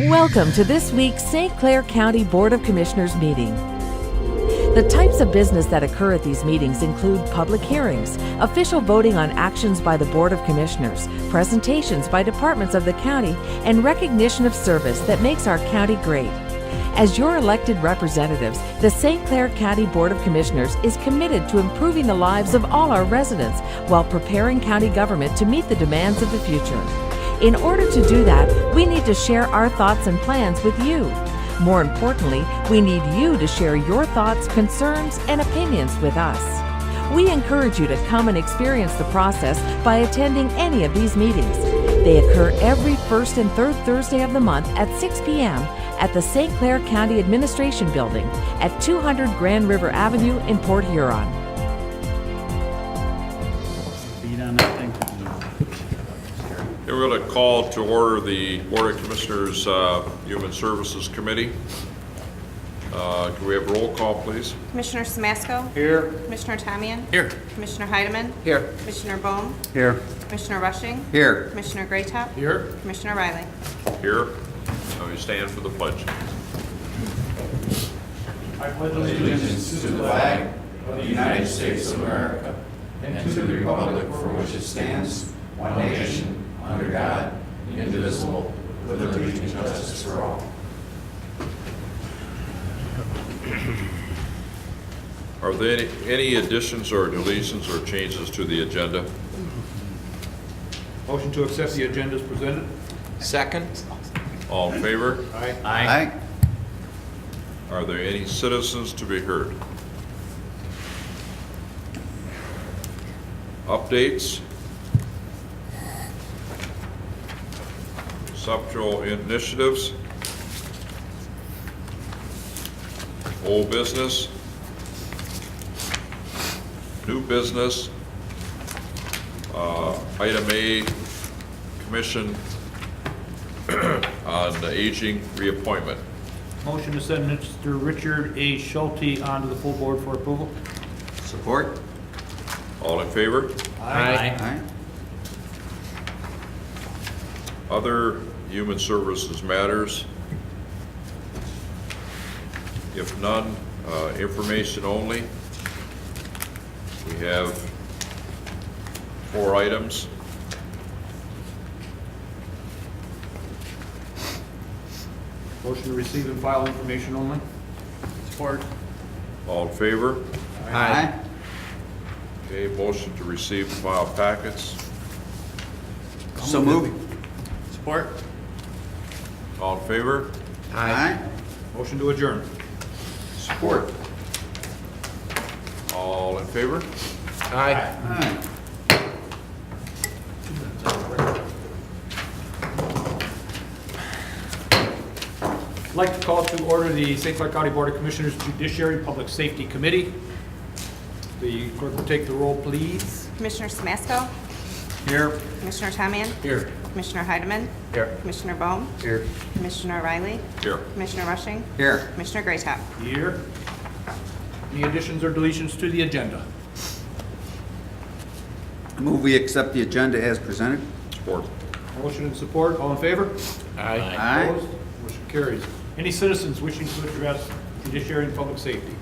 Welcome to this week's St. Clair County Board of Commissioners meeting. The types of business that occur at these meetings include public hearings, official voting on actions by the Board of Commissioners, presentations by departments of the county, and recognition of service that makes our county great. As your elected representatives, the St. Clair County Board of Commissioners is committed to improving the lives of all our residents while preparing county government to meet the demands of the future. In order to do that, we need to share our thoughts and plans with you. More importantly, we need you to share your thoughts, concerns, and opinions with us. We encourage you to come and experience the process by attending any of these meetings. They occur every first and third Thursday of the month at 6 p.m. at the St. Clair County Administration Building at 200 Grand River Avenue in Port Huron. We're going to call to order the Board of Commissioners Human Services Committee. Can we have a roll call, please? Commissioner Samasco? Here. Commissioner Tamian? Here. Commissioner Heidemann? Here. Commissioner Bohm? Here. Commissioner Rushing? Here. Commissioner Graytop? Here. Commissioner Riley? Here. Now we stand for the pledge. I pledge allegiance to the flag of the United States of America and to the republic for which it stands, one nation, under God, indivisible, with liberty and justice for all. Are there any additions or deletions or changes to the agenda? Motion to accept the agenda is presented. Second. All in favor? Aye. Aye. Are there any citizens to be heard? Updates? Conceptual initiatives? Old business? New business? Item A, Commission on Aging reappointment. Motion to send Mr. Richard A. Schulte onto the full board for approval. Support. All in favor? Aye. Other human services matters? If none, information only. We have 4 items. Motion to receive and file information only. Support. All in favor? Aye. Okay, motion to receive and file packets. So moved. Support. All in favor? Aye. Motion to adjourn. Support. All in favor? Aye. I'd like to call to order the St. Clair County Board of Commissioners Judiciary Public Safety Committee. The clerk will take the roll, please. Commissioner Samasco? Here. Commissioner Tamian? Here. Commissioner Heidemann? Here. Commissioner Bohm? Here. Commissioner Riley? Here. Commissioner Rushing? Here. Commissioner Graytop? Here. Any additions or deletions to the agenda? Move we accept the agenda as presented. Support. Motion and support. All in favor? Aye. Opposed? Motion carries. Any citizens wishing to address Judiciary and Public Safety?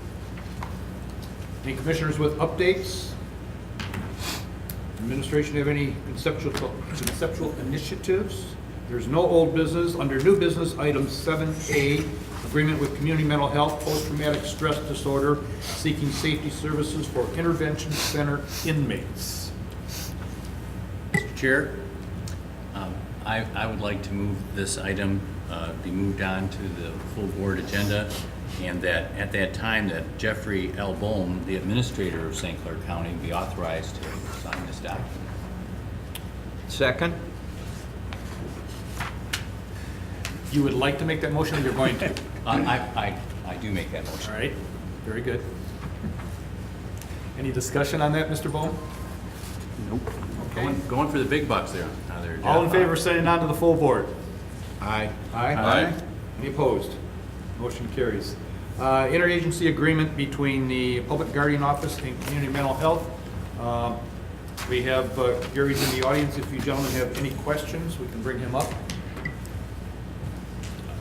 Any commissioners with updates? Administration have any conceptual initiatives? There's no old business. Under new business, item 7A, agreement with Community Mental Health Post-Traumatic Stress Disorder, seeking safety services for intervention center inmates. Mr. Chair, I would like to move this item be moved on to the full board agenda, and that at that time that Jeffrey L. Bohm, the administrator of St. Clair County, be authorized to sign this document. Second. You would like to make that motion, or you're going to? I do make that motion. All right, very good. Any discussion on that, Mr. Bohm? Nope. Okay. Going for the big bucks there. All in favor of sending on to the full board? Aye. Aye. Any opposed? Motion carries. Interagency agreement between the Public Guardian Office and Community Mental Health. We have Gary's in the audience. If you gentlemen have any questions, we can bring him up.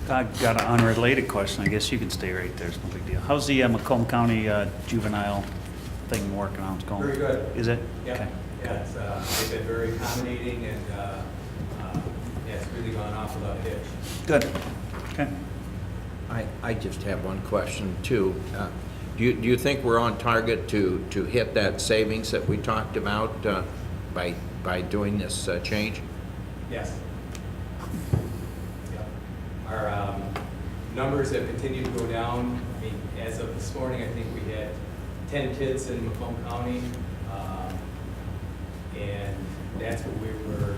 I got an unrelated question. I guess you can stay right there. It's no big deal. How's the Macomb County juvenile thing working out? It's going? Very good. Is it? Yeah, Okay. yeah, it's, they've been very accommodating and, yeah, it's really gone off without a hitch. Good. Okay. I just have one question too. Do you think we're on target to hit that savings that we talked about by doing this change? Yes. Yep. Our numbers have continued to go down. I mean, as of this morning, I think we had 10 kids in Macomb County. And that's what we were,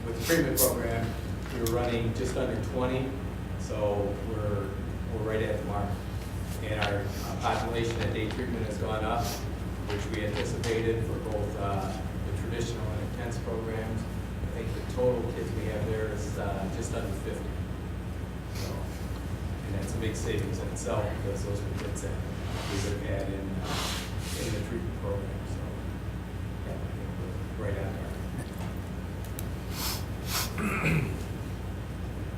with the treatment program, we were running just under 20. So we're right at the mark. And our population at day treatment has gone up, which we anticipated for both the traditional and intense programs. I think the total kids we have there is just under 50. So, and that's a big savings in itself because those were kids that we would have had in the treatment program. So, yeah, I think we're right on there.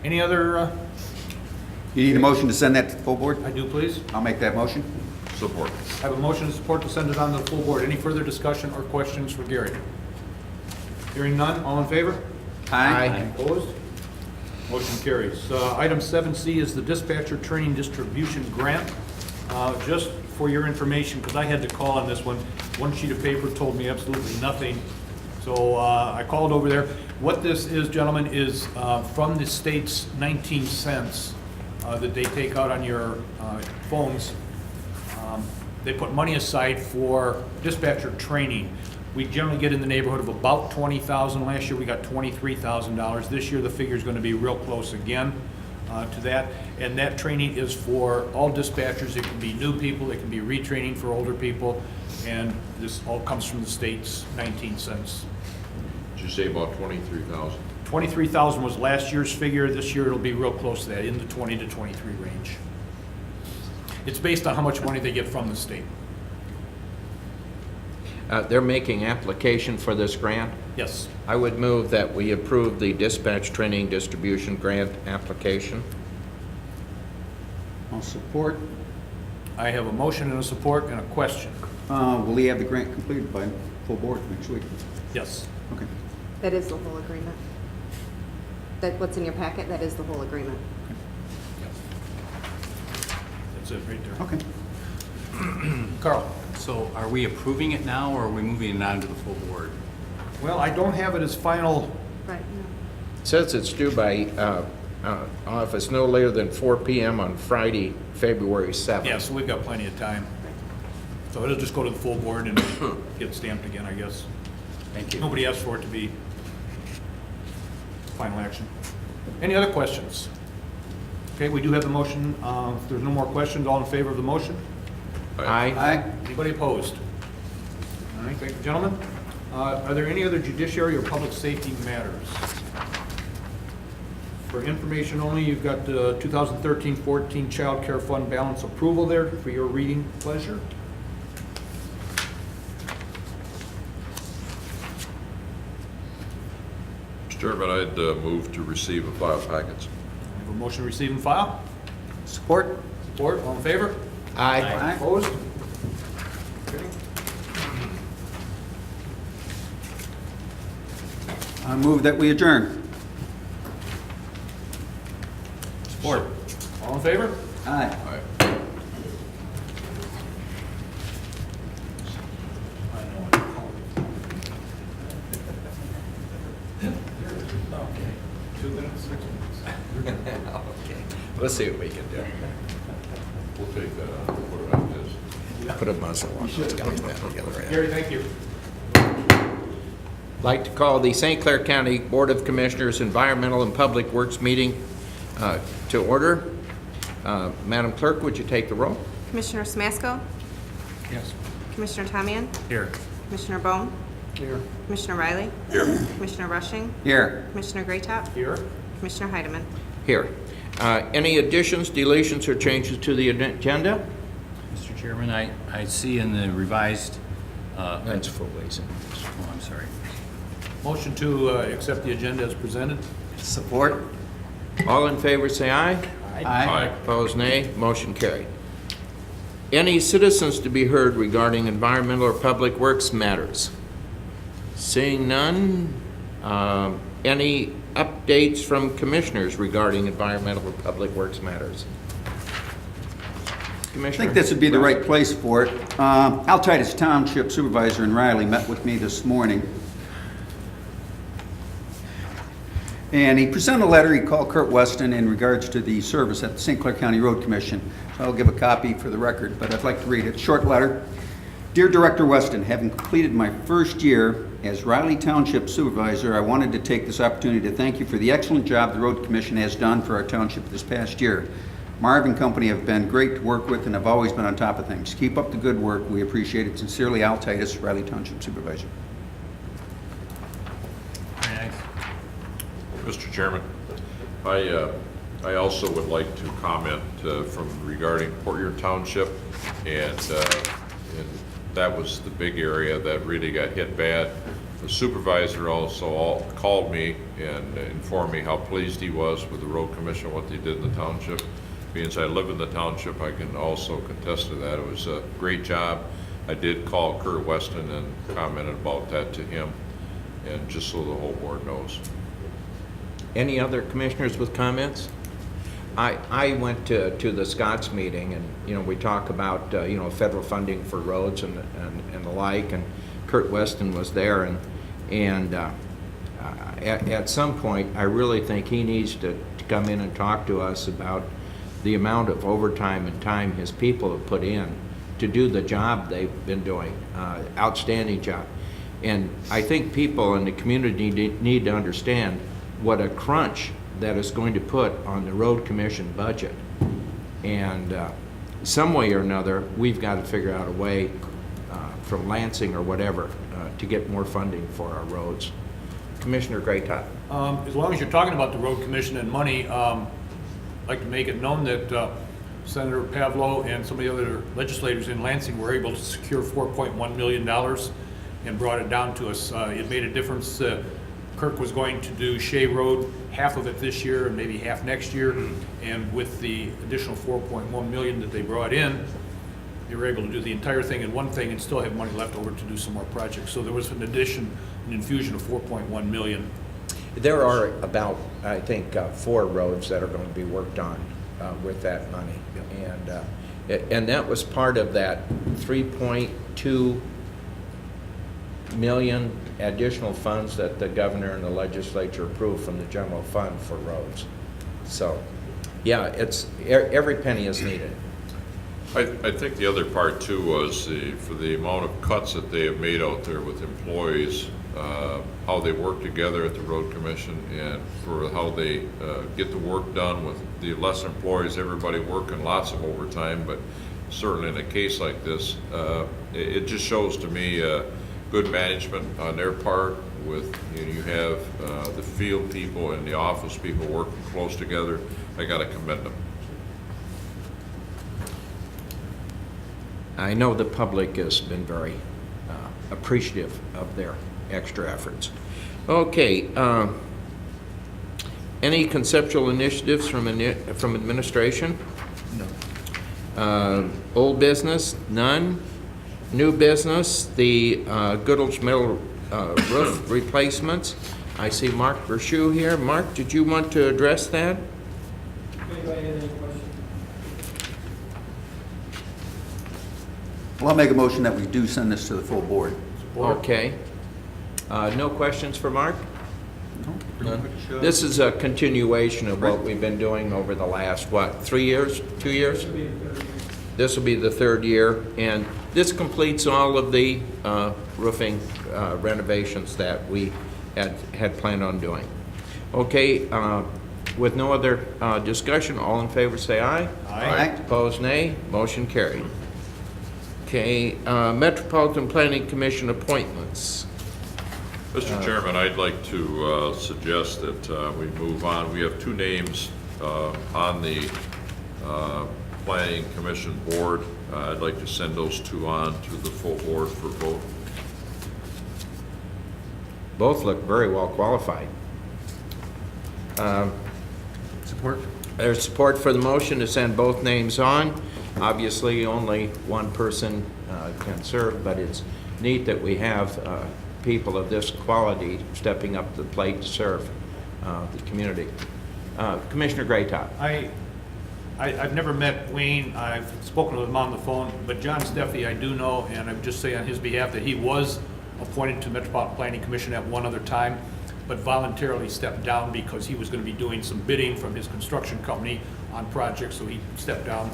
Any other, You need a motion to send that to the full board? I do, please? I'll make that motion. Support. I have a motion and support to send it on to the full board. Any further discussion or questions for Gary? Hearing none, all in favor? Opposed? Motion carries. Item 7C is the dispatcher training distribution grant. Just for your information, because I had to call on this one sheet of paper told me absolutely nothing. So I called over there. What this is, gentlemen, is from the state's 19 cents that they take out on your phones. They put money aside for dispatcher training. We generally get in the neighborhood of about $20,000. Last year we got $23,000. This year the figure is going to be real close again to that. And that training is for all dispatchers. It can be new people, it can be retraining for older people, and this all comes from the state's 19 cents. Did you say about 23,000? 23,000 was last year's figure. This year it'll be real close to that, in the 20 to 23 range. It's based on how much money they get from the state. They're making application for this grant. Yes. I would move that we approve the dispatch training distribution grant application. I'll support. I have a motion and a support and a question. Will he have the grant completed by full board next week? Yes. Okay. That is the whole agreement. That, what's in your packet, that is the whole agreement. That's it right there. Okay. Carl? So are we approving it now, or are we moving it on to the full board? Well, I don't have it as final. Right. It says it's due by, if it's no later than 4 p.m. on Friday, February 7th. Yeah, so we've got plenty of time. So it'll just go to the full board and get stamped again, I guess. Thank you. Nobody asked for it to be final action. Any other questions? Okay, we do have the motion. If there's no more questions, all in favor of the motion? Aye. Anybody opposed? All right, thank you, gentlemen. Are there any other judiciary or public safety matters? For information only, you've got the 2013-14 Child Care Fund balance approval there for your reading pleasure. Mr. Chairman, I'd move to receive and file packets. We have a motion to receive and file. Support? Support, all in favor? Aye. Opposed? Okay. I move that we adjourn. Support. All in favor? Aye. Aye. Let's see what we can do. We'll take that out, put it on this. Put a muzzle on those guys back together. Gary, thank you. Like to call the St. Clair County Board of Commissioners Environmental and Public Works meeting to order. Madam Clerk, would you take the roll? Commissioner Smasko? Yes. Commissioner Tamian? Here. Commissioner Bone? Here. Commissioner Riley? Here. Commissioner Rushing? Here. Commissioner Graytop? Here. Commissioner Heidemann? Here. Any additions, deletions, or changes to the agenda? Mr. Chairman, I see in the revised, That's for ways. oh, I'm sorry. Motion to accept the agenda as presented. Support? All in favor, say aye. Aye. Opposed, nay. Motion carried. Any citizens to be heard regarding environmental or public works matters? Seeing none, any updates from commissioners regarding environmental or public works matters? I Commissioner? think this would be the right place for it. Altitus Township Supervisor in Riley met with me this morning. And he presented a letter, he called Kurt Weston in regards to the service at the St. Clair County Road Commission. So I'll give a copy for the record, but I'd like to read it. Short letter. Dear Director Weston, having completed my first year as Riley Township Supervisor, I wanted to take this opportunity to thank you for the excellent job the Road Commission has done for our township this past year. Marv and company have been great to work with and have always been on top of things. Keep up the good work. We appreciate it. Sincerely, Al Titus, Riley Township Supervisor. Very nice. Mr. Chairman, I also would like to comment from regarding Portier Township, and that was the big area that really got hit bad. The supervisor also called me and informed me how pleased he was with the road commission, what they did in the township. Being as I live in the township, I can also contest to that. It was a great job. I did call Kurt Weston and commented about that to him, and just so the whole board knows. Any other commissioners with comments? I went to the Scott's meeting, and we talk about federal funding for roads and the like, and Kurt Weston was there, and at some point I really think he needs to come in and talk to us about the amount of overtime and time his people have put in to do the job they've been doing. Outstanding job. And I think people in the community need to understand what a crunch that is going to put on the road commission budget. And some way or another, we've got to figure out a way from Lansing or whatever to get more funding for our roads. Commissioner Graytop. As long as you're talking about the road commission and money, I'd like to make it known that Senator Pavlo and some of the other legislators in Lansing were able to secure $4.1 million and brought it down to us. It made a difference. Kirk was going to do Shea Road, half of it this year and maybe half next year. And with the additional $4.1 million that they brought in, they were able to do the entire thing in one thing and still have money left over to do some more projects. So there was an infusion of $4.1 million. There are about, I think, 4 roads that are going to be worked on with that money. And that was part of that $3.2 million additional funds that the governor and the legislature approved from the general fund for roads. So, yeah, it's every penny is needed. I think the other part too was for the amount of cuts that they have made out there with employees, how they work together at the road commission, and for how they get the work done with the less employees, everybody working lots of overtime. But certainly in a case like this, it just shows to me good management on their part. With you have the field people and the office people working close together. I got to commend them. I know the public has been very appreciative of their extra efforts. Okay, any conceptual initiatives from administration? No. Old business? None. New business, the Goodall's Middle roof replacements. I see Mark Bershew here. Mark, did you want to address that? Anybody have any questions? Well, I'll make a motion that we do send this to the full board. Okay. No questions for Mark? No, pretty much, This is a continuation of what we've been doing over the last, 3 years, 2 years? This will be the third year, and this completes all of the roofing renovations that we had planned on doing. Okay, with no other discussion, all in favor say aye. Aye. Opposed, nay. Motion carried. Okay, Metropolitan Planning Commission appointments. Mr. Chairman, I'd like to suggest that we move on. We have 2 names on the Planning Commission board. I'd like to send those 2 on to the full board for vote. Both look very well qualified. Support? There's support for the motion to send both names on. Obviously, only one person can serve, but it's neat that we have people of this quality stepping up to the plate to serve the community. Commissioner Graytop. I've never met Wayne, I've spoken with him on the phone, but John Steffi I do know, and I would just say on his behalf that he was appointed to Metropolitan Planning Commission at one other time, but voluntarily stepped down because he was going to be doing some bidding from his construction company on projects, so he stepped down,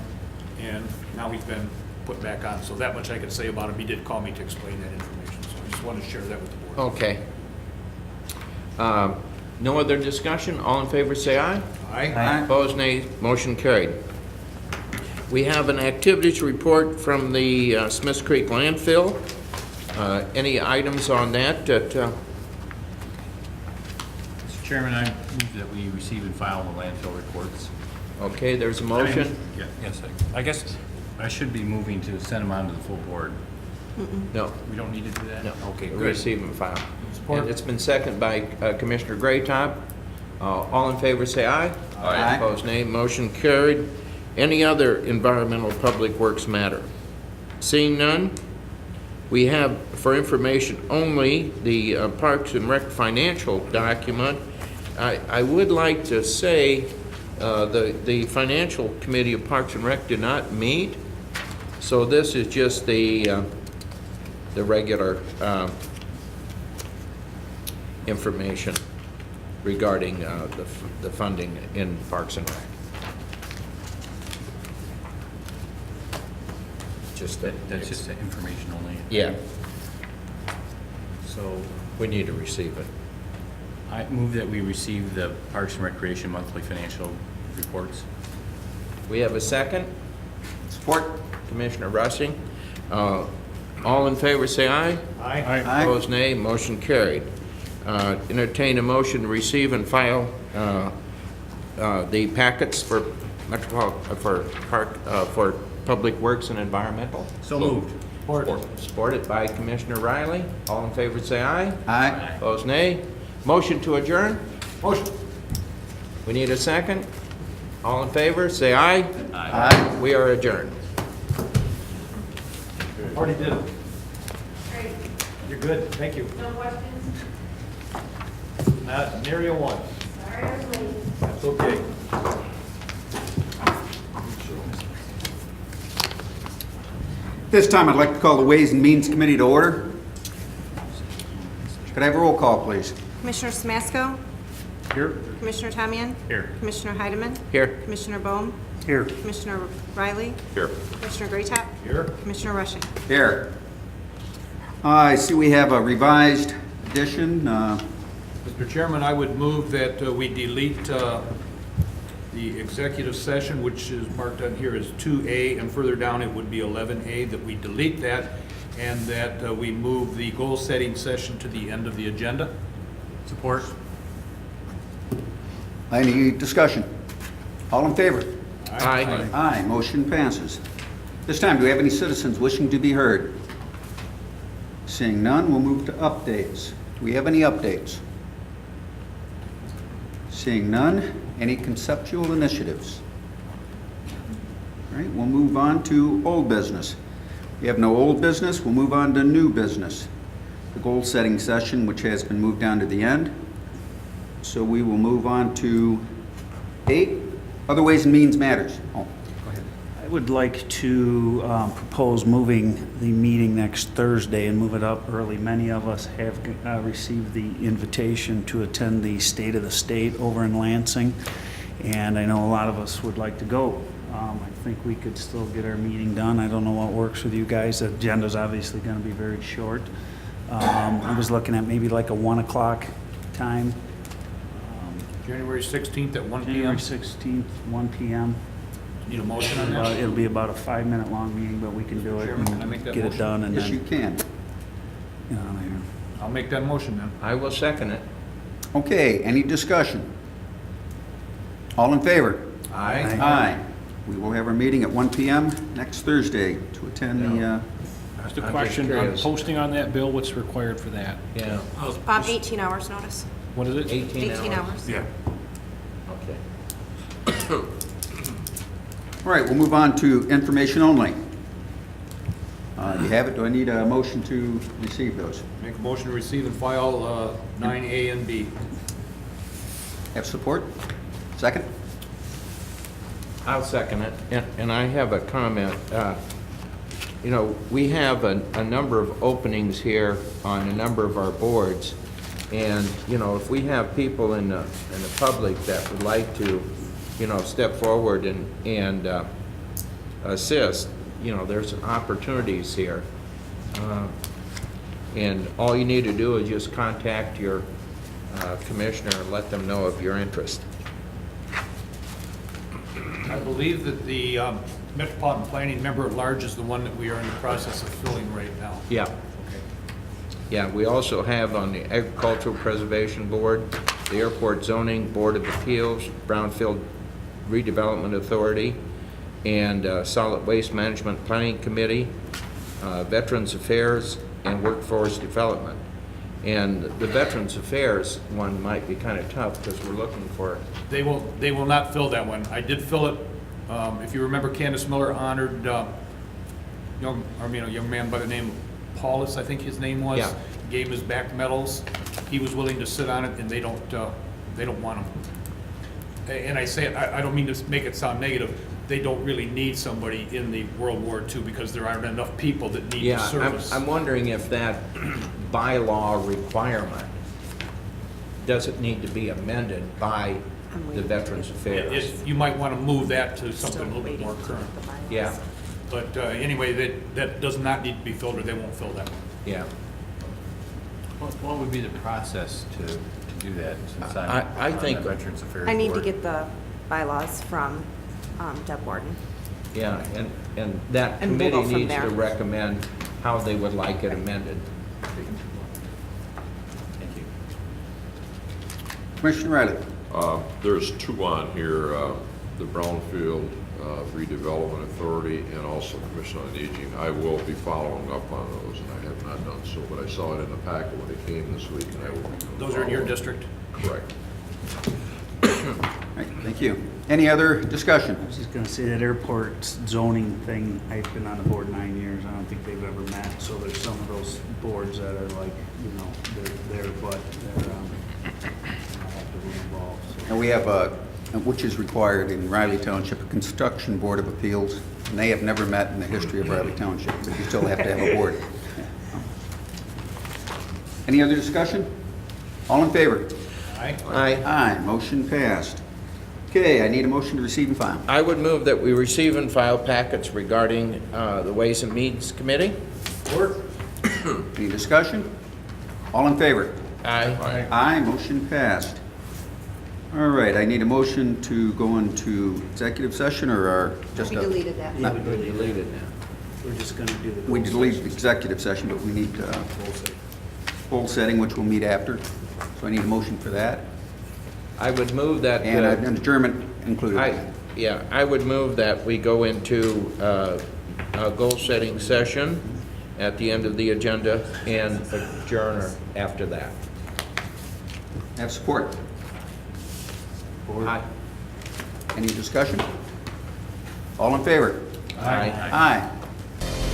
and now he's been put back on. So that much I can say about him. He did call me to explain that information, so I just wanted to share that with the board. Okay. No other discussion? All in favor, say aye. Aye. Opposed, nay. Motion carried. We have an activities report from the Smiths Creek landfill. Any items on that? Mr. Chairman, I move that we receive and file the landfill reports. Okay, there's a motion. Yes, I guess I should be moving to send them on to the full board. No. We don't need to do that? No. Okay, good. Receive and file. Support. And it's been seconded by Commissioner Graytop. All in favor, say aye. Aye. Opposed, nay. Motion carried. Any other environmental public works matter? Seeing none, we have, for information only, the Parks and Rec financial document. I would like to say the Financial Committee of Parks and Rec did not meet, so this is just the regular information regarding the funding in Parks and Rec. Just That's just the information only. yeah, So we need to receive it. I move that we receive the Parks and Recreation monthly financial reports. We have a second. Support. Commissioner Rushing. All in favor, say aye. Aye. Opposed, nay. Motion carried. Entertain a motion to receive and file the packets for for Public Works and Environmental. So moved. Supported by Commissioner Riley. All in favor, say aye. Aye. Opposed, nay. Motion to adjourn. Motion. We need a second. All in favor, say aye. Aye. We are adjourned. Already did it. You're good, thank you. No questions? Area one. Sorry, I was late. That's okay. This time, I'd like to call the Ways and Means Committee to order. Could I have a roll call, please? Commissioner Samasco? Here. Commissioner Tamian? Here. Commissioner Heidemann? Here. Commissioner Bohm? Here. Commissioner Riley? Here. Commissioner Graytop? Here. Commissioner Rushing? Here. I see we have a revised edition. Mr. Chairman, I would move that we delete the executive session, which is marked on here as 2A, and further down it would be 11A, that we delete that, and that we move the goal-setting session to the end of the agenda. Support? Any discussion? All in favor? Aye. Aye, motion passes. This time, do we have any citizens wishing to be heard? Seeing none, we'll move to updates. Do we have any updates? Seeing none, any conceptual initiatives? All right, we'll move on to old business. We have no old business, we'll move on to new business. The goal-setting session, which has been moved down to the end. So we will move on to 8, other ways and means matters. Oh, go ahead. I would like to propose moving the meeting next Thursday and move it up early. Many of us have received the invitation to attend the State of the State over in Lansing, and I know a lot of us would like to go. I think we could still get our meeting done. I don't know what works with you guys. The agenda's obviously going to be very short. I was looking at maybe like a 1 o'clock time. January 16th at 1 January p.m. 16th, 1 p.m. Need a motion on that? It'll be about a 5-minute long meeting, but we can do it Chairman, can I and make that get it motion? done and Yes, you then, can. you know, later. I'll make that motion then. I will second it. Okay, any discussion? All in favor? Aye. Aye. We will have our meeting at 1 p.m. next Thursday to attend the, Just a I'm question just on curious. posting on that bill, what's required for that? Yeah. 18 hours notice. What is it? 18 18 hours. Yeah. Okay. All right, we'll move on to information only. You have it, do I need a motion to receive those? Make a motion to receive and file 9A and B. Have support? Second? I'll second it, and I have a comment. You know, we have a number of openings here on a number of our boards, and, you know, if we have people in the public that would like to, you know, step forward and assist, you know, there's opportunities here. And all you need to do is just contact your commissioner and let them know of your interest. I believe that the Metropolitan Planning Member at Large is the one that we are in the process of filling right now. Yeah. Okay. Yeah, we also have on the Agricultural Preservation Board, the Airport Zoning Board of Appeals, Brownfield Redevelopment Authority, and Solid Waste Management Planning Committee, Veterans Affairs, and Workforce Development. And the Veterans Affairs one might be kind of tough because we're looking for. They will not fill that one. I did fill it. If you remember, Candace Miller honored a young man by the name of Paulus, I think his name was. Yeah. Gave his back medals. He was willing to sit on it, and they don't want him. And I say it, I don't mean to make it sound negative. They don't really need somebody in the World War II because there aren't enough people that need the service. I'm wondering if that bylaw requirement doesn't need to be amended by the Veterans Affairs. You might want to move that to something a little bit more current. Yeah, But anyway, that does not need to be filled, or they won't fill that one. yeah. What would be the process to do that? Since I'm I on think- the Veterans Affairs I need to Board? get the bylaws from Deb Warden. Yeah, and that And we'll committee go from needs to there. recommend how they would like it amended. Thank you. Commissioner Riley? There's two on here, the Brownfield Redevelopment Authority and also Commission on Aging. I will be following up on those, and I have not done so, but I saw it in the packet when it came this week, and I will be doing Those are in your follow-up. district? Correct. All right, thank you. Any other discussion? I was just gonna say that airport zoning thing, I've been on the board 9 years, I don't think they've ever met, so there's some of those boards that are like, you know, they're there, but they're, not actively involved, so. And we have, which is required in Riley Township, a Construction Board of Appeals, and they have never met in the history of Riley Township, but you still have to have a board. Any other discussion? All in favor? Aye. Aye. Aye, motion passed. Okay, I need a motion to receive and file. I would move that we receive and file packets regarding the Ways and Means Committee. Any discussion? All in favor? Aye. Aye, motion passed. All right, I need a motion to go into executive session or just We a... deleted that. Yeah, We delete it now. we're just gonna do the. We deleted the executive session, but we need full setting, which we'll meet after. So I need a motion for that. I would move that. And an adjournment included. I would move that we go into a goal-setting session at the end of the agenda and adjourn after that. Have support. Aye. Any discussion? All in favor? Aye. Aye.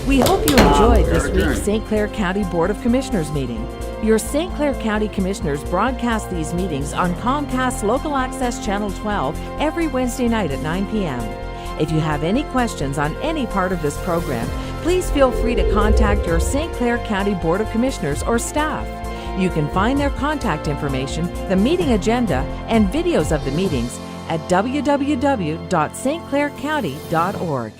We hope you enjoyed this Adjourned. week's St. Clair County Board of Commissioners meeting. Your St. Clair County Commissioners broadcast these meetings on Comcast Local Access Channel 12 every Wednesday night at 9 p.m. If you have any questions on any part of this program, please feel free to contact your St. Clair County Board of Commissioners or staff. You can find their contact information, the meeting agenda, and videos of the meetings at www.stclaircounty.org.